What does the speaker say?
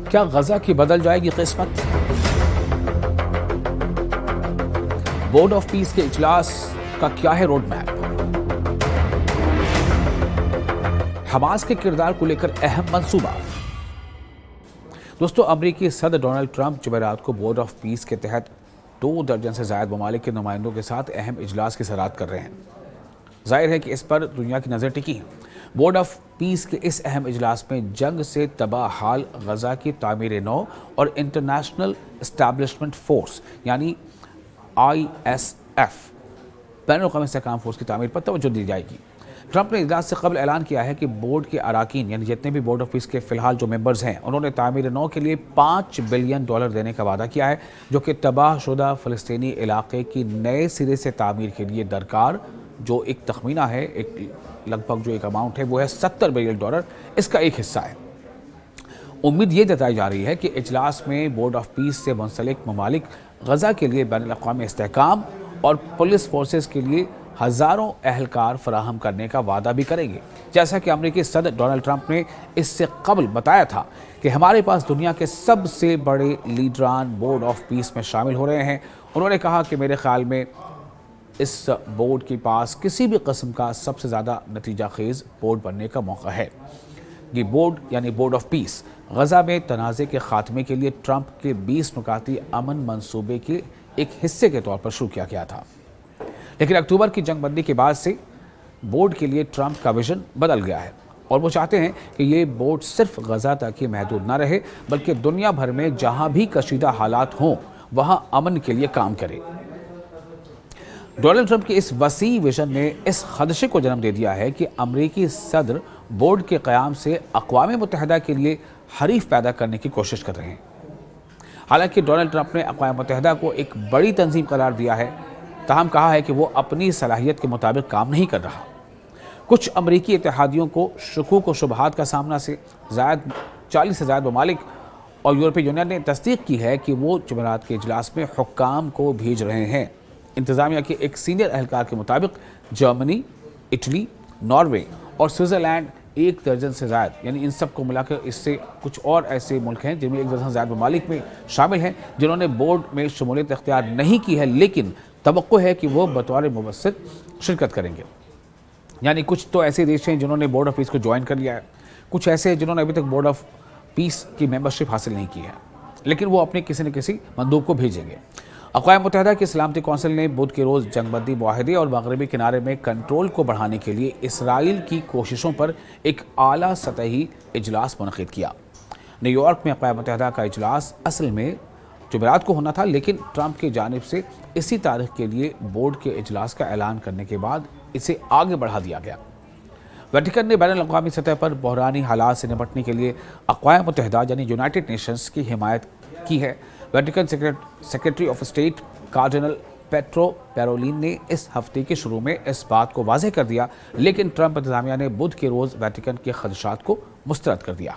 کیا غزہ کی بدل جائے گی قسمت؟ بورڈ آف پیس کے اجلاس کا کیا ہے روڈ میپ؟ حماس کے کردار کو لے کر اہم منصوبہ۔ دوستو، امریکی صدر ڈونلڈ ٹرمپ جمعرات کو بورڈ آف پیس کے تحت 2 درجن سے زائد ممالک کے نمائندوں کے ساتھ اہم اجلاس کی صدارت کر رہے ہیں۔ ظاہر ہے کہ اس پر دنیا کی نظر ٹکی ہے۔ بورڈ آف پیس کے اس اہم اجلاس میں جنگ سے تباہ حال غزہ کی تعمیر نو اور انٹرنیشنل اسٹیبلشمنٹ فورس یعنی ISF بین الاقوامی استحکام فورس کی تعمیر پر توجہ دی جائے گی۔ ٹرمپ نے اجلاس سے قبل اعلان کیا ہے کہ بورڈ کے اراکین یعنی جتنے بھی بورڈ آف پیس کے فی الحال جو ممبرز ہیں انہوں نے تعمیر نو کے لیے $5 بلین دینے کا وعدہ کیا ہے، جو کہ تباہ شدہ فلسطینی علاقے کی نئے سرے سے تعمیر کے لیے درکار جو ایک تخمینہ ہے، لگ بھگ جو ایک اماؤنٹ ہے وہ ہے $70 بلین، اس کا ایک حصہ ہے۔ امید یہ جتائی جا رہی ہے کہ اجلاس میں بورڈ آف پیس سے منسلک ممالک غزہ کے لیے بین الاقوامی استحکام اور پولیس فورسز کے لیے ہزاروں اہلکار فراہم کرنے کا وعدہ بھی کریں گے، جیسا کہ امریکی صدر ڈونلڈ ٹرمپ نے اس سے قبل بتایا تھا کہ ہمارے پاس دنیا کے سب سے بڑے لیڈران بورڈ آف پیس میں شامل ہو رہے ہیں۔ انہوں نے کہا کہ میرے خیال میں اس بورڈ کے پاس کسی بھی قسم کا سب سے زیادہ نتیجہ خیز بورڈ بننے کا موقع ہے۔ یہ بورڈ یعنی بورڈ آف پیس غزہ میں تنازع کے خاتمے کے لیے ٹرمپ کے 20 نکاتی امن منصوبے کے ایک حصے کے طور پر شروع کیا گیا تھا، لیکن اکتوبر کی جنگ بندی کے بعد سے بورڈ کے لیے ٹرمپ کا ویژن بدل گیا ہے اور وہ چاہتے ہیں کہ یہ بورڈ صرف غزہ تک ہی محدود نہ رہے بلکہ دنیا بھر میں جہاں بھی کشیدہ حالات ہوں وہاں امن کے لیے کام کرے۔ ڈونلڈ ٹرمپ کے اس وسیع ویژن نے اس خدشے کو جنم دے دیا ہے کہ امریکی صدر بورڈ کے قیام سے اقوام متحدہ کے لیے حریف پیدا کرنے کی کوشش کر رہے ہیں۔ حالانکہ ڈونلڈ ٹرمپ نے اقوام متحدہ کو ایک بڑی تنظیم قرار دیا ہے، تاہم کہا ہے کہ وہ اپنی صلاحیت کے مطابق کام نہیں کر رہا۔ کچھ امریکی اتحادیوں کو شکوک و شبہات کا سامنا سے 40 سے زائد ممالک اور یورپی یونین نے تصدیق کی ہے کہ وہ جمعرات کے اجلاس میں حکام کو بھیج رہے ہیں۔ انتظامیہ کے ایک سینئر اہلکار کے مطابق جرمنی، اٹلی، ناروے اور سوئٹزرلینڈ 1 درجن سے زائد یعنی ان سب کو ملا کر اس سے کچھ اور ایسے ملک ہیں جن میں 1 درجن سے زائد ممالک میں شامل ہیں جنہوں نے بورڈ میں شمولیت اختیار نہیں کی ہے، لیکن توقع ہے کہ وہ بطور مبصر شرکت کریں گے۔ یعنی کچھ تو ایسے دیش ہیں جنہوں نے بورڈ آف پیس کو جوائن کر لیا ہے، کچھ ایسے جنہوں نے ابھی تک بورڈ آف پیس کی ممبرشپ حاصل نہیں کی ہے، لیکن وہ اپنے کسی نہ کسی مندوب کو بھیجیں گے۔ اقوام متحدہ کی سلامتی کونسل نے بدھ کے روز جنگ بندی معاہدے اور مغربی کنارے میں کنٹرول کو بڑھانے کے لیے اسرائیل کی کوششوں پر ایک اعلیٰ سطحی اجلاس منعقد کیا۔ نیو یارک میں اقوام متحدہ کا اجلاس اصل میں جمعرات کو ہونا تھا، لیکن ٹرمپ کی جانب سے اسی تاریخ کے لیے بورڈ کے اجلاس کا اعلان کرنے کے بعد اسے آگے بڑھا دیا گیا۔ ویٹیکن نے بین الاقوامی سطح پر بحرانی حالات سے نمٹنے کے لیے اقوام متحدہ یعنی یونائٹڈ نیشنز کی حمایت کی ہے۔ Vatican secretary of state cardinal Pietro Parolin نے اس ہفتے کے شروع میں اس بات کو واضح کر دیا، لیکن ٹرمپ انتظامیہ نے بدھ کے روز ویٹیکن کے خدشات کو مسترد کر دیا۔